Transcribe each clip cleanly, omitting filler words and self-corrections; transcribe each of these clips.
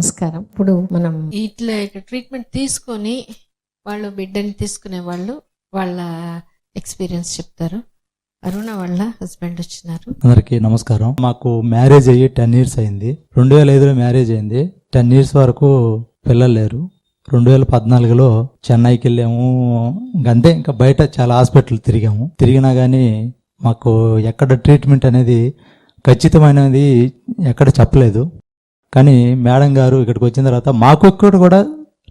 నమస్కారం. ఇప్పుడు మనం ఇట్లా ట్రీట్మెంట్ తీసుకొని వాళ్ళు బిడ్డని తీసుకునే వాళ్ళ ఎక్స్పీరియన్స్ చెప్తారు. అరుణ వాళ్ళ హస్బెండ్ వచ్చినారు. అందరికీ నమస్కారం. మాకు మ్యారేజ్ అయ్యి 10 years అయింది. 2005లో మ్యారేజ్ అయింది. 10 years వరకు పిల్లలు లేరు. 2014లో చెన్నైకి వెళ్ళాము. అంతే, ఇంకా బయట చాలా హాస్పిటల్ తిరిగినా కానీ మాకు ఎక్కడ ట్రీట్మెంట్ అనేది ఖచ్చితమైనది ఎక్కడ చెప్పలేదు. కానీ మేడం గారు ఇక్కడికి వచ్చిన తర్వాత మాకు ఇక్కడ కూడా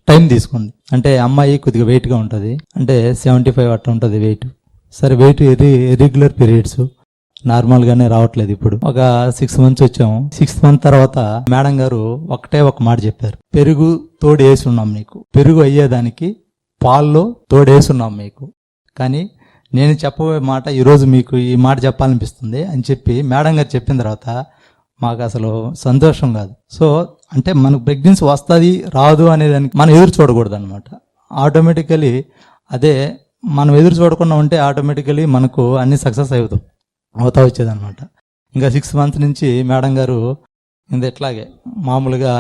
టైం తీసుకుంది. అంటే అమ్మాయి కొద్దిగా వెయిట్గా ఉంటుంది, అంటే 75 అట్లా ఉంటుంది వెయిట్. సరే, వెయిట్ ఇర్రెగ్యులర్ పీరియడ్స్ నార్మల్గానే రావట్లేదు. ఇప్పుడు ఒక 6 months వచ్చాము. 6th month తర్వాత మేడం గారు ఒక మాట చెప్పారు, పెరుగు తోడు వేసున్నాం నీకు, పెరుగు అయ్యేదానికి పాల్లో తోడు వేసున్నాం మీకు. కానీ నేను చెప్పబోయే మాట ఈరోజు మీకు ఈ మాట చెప్పాలనిపిస్తుంది అని చెప్పి మేడం గారు చెప్పిన తర్వాత మాకు అసలు సంతోషం కాదు. సో అంటే మనకు ప్రెగ్నెన్సీ వస్తుంది రాదు అనేదానికి మనం ఎదురు చూడకూడదు అనమాట. ఆటోమేటికలీ అదే మనం ఎదురు చూడకుండా ఉంటే ఆటోమేటికలీ మనకు అన్ని సక్సెస్ అవుతా వచ్చేదనమాట. ఇంకా 6 months నుంచి మేడం గారు ఇంకా ఇట్లాగే మామూలుగా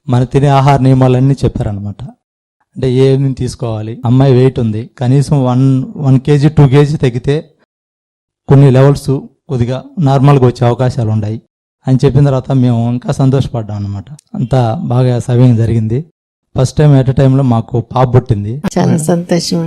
మన తినే ఆహార నియమాలన్నీ చెప్పారనమాట. అంటే ఏమి తీసుకోవాలి, అమ్మాయి వెయిట్ ఉంది, కనీసం 1 kg 2 kg తగ్గితే కొన్ని లెవెల్స్ కొద్దిగా నార్మల్గా వచ్చే అవకాశాలు ఉన్నాయి అని చెప్పిన తర్వాత మేము ఇంకా సంతోషపడ్డాం అనమాట. అంతా బాగా సవ్యంగా జరిగింది. ఫస్ట్ టైం ఎట్ టైంలో మాకు పాప పుట్టింది. చాలా సంతోషం.